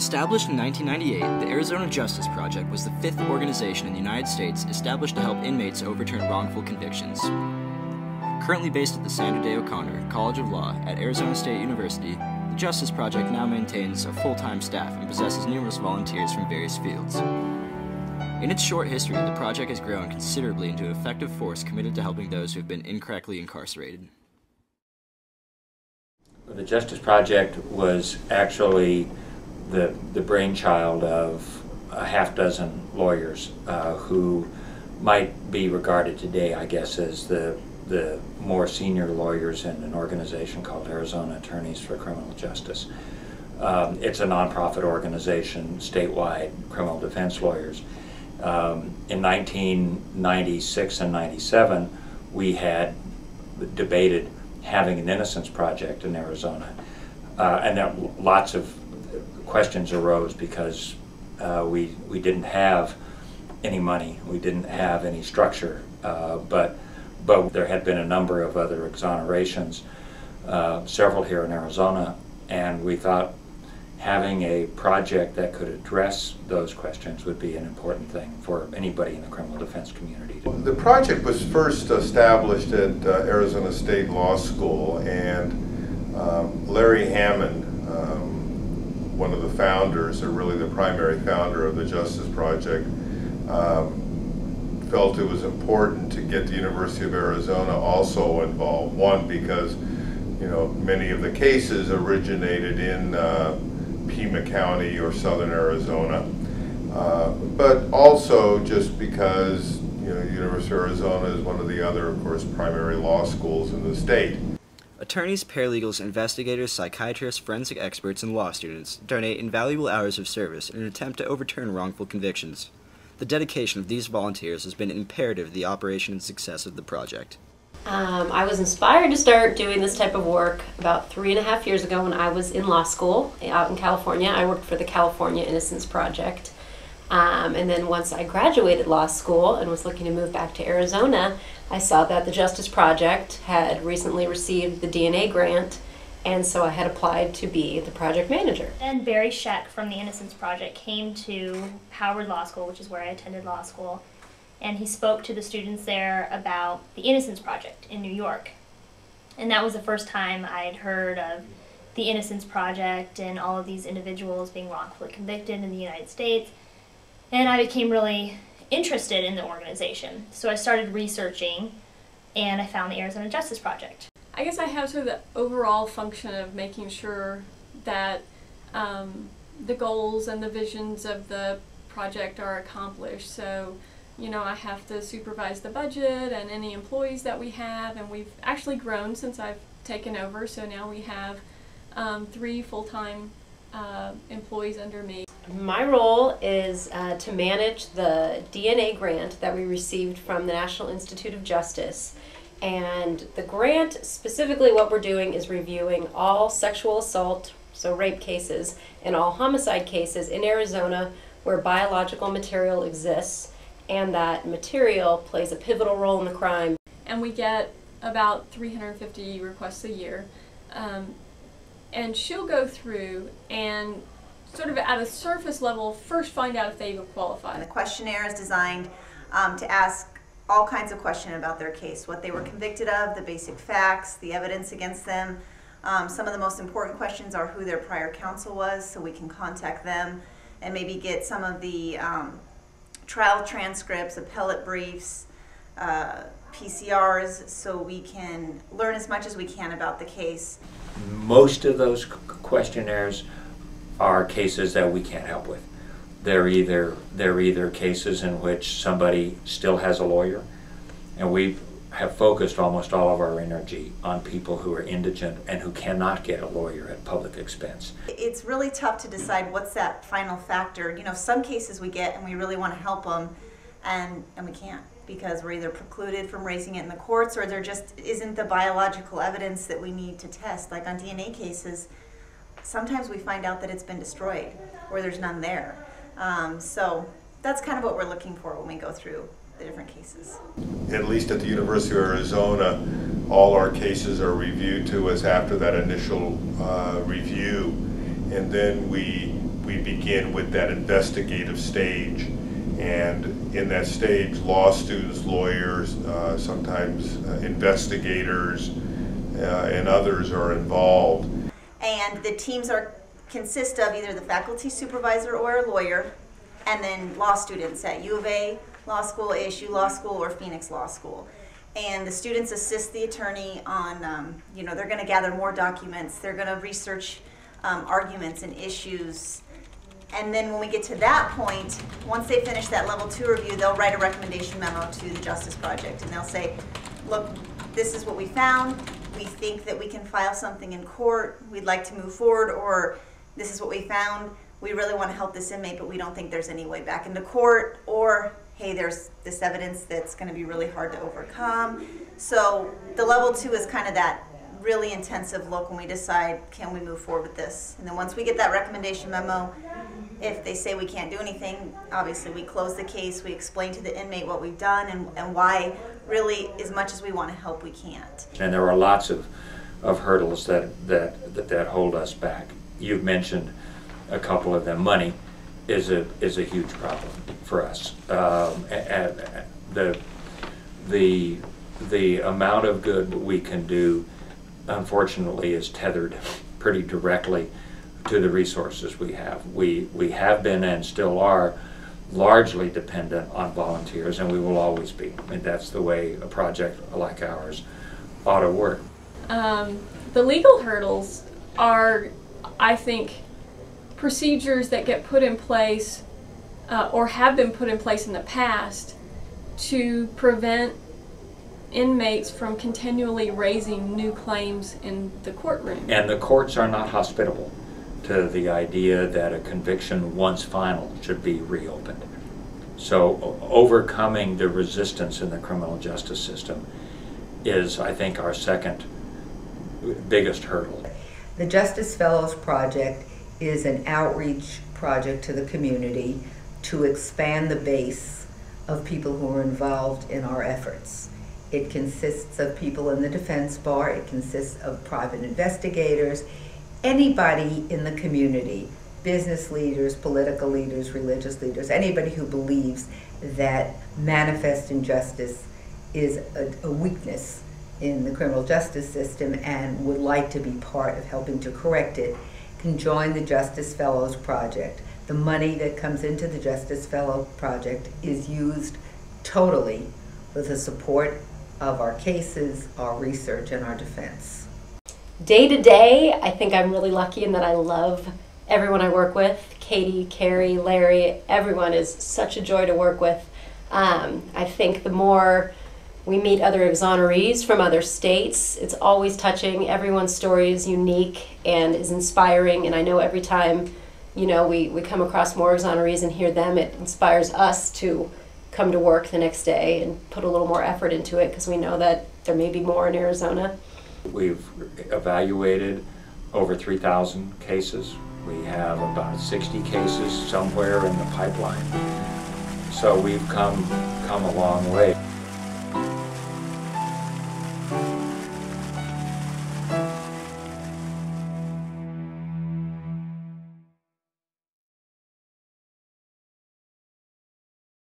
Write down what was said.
Established in 1998, the Arizona Justice Project was the 5th organization in the United States established to help inmates overturn wrongful convictions. Currently based at the Sandra Day O'Connor College of Law at Arizona State University, the Justice Project now maintains a full-time staff and possesses numerous volunteers from various fields. In its short history, the project has grown considerably into an effective force committed to helping those who have been incorrectly incarcerated. The Justice Project was actually the brainchild of a half-dozen lawyers who might be regarded today, I guess, as the more senior lawyers in an organization called Arizona Attorneys for Criminal Justice. It's a nonprofit organization, statewide criminal defense lawyers. In 1996 and 97, we had debated having an Innocence Project in Arizona, and that lots of questions arose because we didn't have any money, we didn't have any structure, but there had been a number of other exonerations, several here in Arizona, and we thought having a project that could address those questions would be an important thing for anybody in the criminal defense community. The project was first established at Arizona State Law School, and Larry Hammond, one of the founders, or really the primary founder of the Justice Project, felt it was important to get the University of Arizona also involved. One, because many of the cases originated in Pima County or Southern Arizona, but also just because University of Arizona is one of the other, of course, primary law schools in the state. Attorneys, paralegals, investigators, psychiatrists, forensic experts, and law students donate invaluable hours of service in an attempt to overturn wrongful convictions. The dedication of these volunteers has been imperative to the operation and success of the project. I was inspired to start doing this type of work about 3.5 years ago when I was in law school out in California. I worked for the California Innocence Project. And then once I graduated law school and was looking to move back to Arizona, I saw that the Justice Project had recently received the DNA grant, and so I had applied to be the project manager. And Barry Scheck from the Innocence Project came to Howard Law School, which is where I attended law school, and he spoke to the students there about the Innocence Project in New York. And that was the first time I'd heard of the Innocence Project and all of these individuals being wrongfully convicted in the United States. And I became really interested in the organization. So I started researching, and I found the Arizona Justice Project. I guess I have sort of the overall function of making sure that the goals and the visions of the project are accomplished. So, I have to supervise the budget and any employees that we have, and we've actually grown since I've taken over, so now we have 3 full-time employees under me. My role is to manage the DNA grant that we received from the National Institute of Justice. And the grant, specifically what we're doing is reviewing all sexual assault, so rape cases, and all homicide cases in Arizona where biological material exists, and that material plays a pivotal role in the crime. And we get about 350 requests a year. And she'll go through and sort of at a surface level first find out if they even qualify. The questionnaire is designed to ask all kinds of questions about their case, what they were convicted of, the basic facts, the evidence against them. Some of the most important questions are who their prior counsel was, so we can contact them and maybe get some of the trial transcripts, appellate briefs, PCRs, so we can learn as much as we can about the case. Most of those questionnaires are cases that we can't help with. They're either cases in which somebody still has a lawyer, and we have focused almost all of our energy on people who are indigent and who cannot get a lawyer at public expense. It's really tough to decide what's that final factor. Some cases we get and we really want to help them, and we can't, because we're either precluded from raising it in the courts, or there just isn't the biological evidence that we need to test. Like on DNA cases, sometimes we find out that it's been destroyed, or there's none there. So that's kind of what we're looking for when we go through the different cases. At least at the University of Arizona, all our cases are reviewed to us after that initial review, and then we we begin with that investigative stage. And in that stage, law students, lawyers, sometimes investigators, and others are involved. And the teams consist of either the faculty supervisor or a lawyer, and then law students at U of A Law School, ASU Law School, or Phoenix Law School. And the students assist the attorney on, they're going to gather more documents, they're going to research arguments and issues. And then when we get to that point, once they finish that level 2 review, they'll write a recommendation memo to the Justice Project. And they'll say, look, this is what we found. We think that we can file something in court. We'd like to move forward. Or this is what we found. We really want to help this inmate, but we don't think there's any way back into court. Or, hey, there's this evidence that's going to be really hard to overcome. So the level 2 is kind of that really intensive look when we decide, can we move forward with this? And then once we get that recommendation memo, if they say we can't do anything, obviously we close the case, we explain to the inmate what we've done and why really as much as we want to help, we can't. And there are lots of hurdles that hold us back. You've mentioned a couple of them. Money is a huge problem for us. The amount of good we can do, unfortunately, is tethered pretty directly to the resources we have. We have been and still are largely dependent on volunteers, and we will always be. I mean, that's the way a project like ours ought to work. The legal hurdles are, I think, procedures that get put in place or have been put in place in the past to prevent inmates from continually raising new claims in the courtroom. And the courts are not hospitable to the idea that a conviction, once final, should be reopened. So overcoming the resistance in the criminal justice system is, I think, our second biggest hurdle. The Justice Fellows Project is an outreach project to the community to expand the base of people who are involved in our efforts. It consists of people in the defense bar, it consists of private investigators, anybody in the community, business leaders, political leaders, religious leaders, anybody who believes that manifest injustice is a weakness in the criminal justice system and would like to be part of helping to correct it, can join the Justice Fellows Project. The money that comes into the Justice Fellows Project is used totally for the support of our cases, our research, and our defense. Day to day, I think I'm really lucky in that I love everyone I work with. Katie, Carrie, Larry, everyone is such a joy to work with. I think the more we meet other exonerees from other states, it's always touching. Everyone's story is unique and is inspiring, and I know every time we come across more exonerees and hear them, it inspires us to come to work the next day and put a little more effort into it because we know that there may be more in Arizona. We've evaluated over 3,000 cases. We have about 60 cases somewhere in the pipeline. So we've come a long way.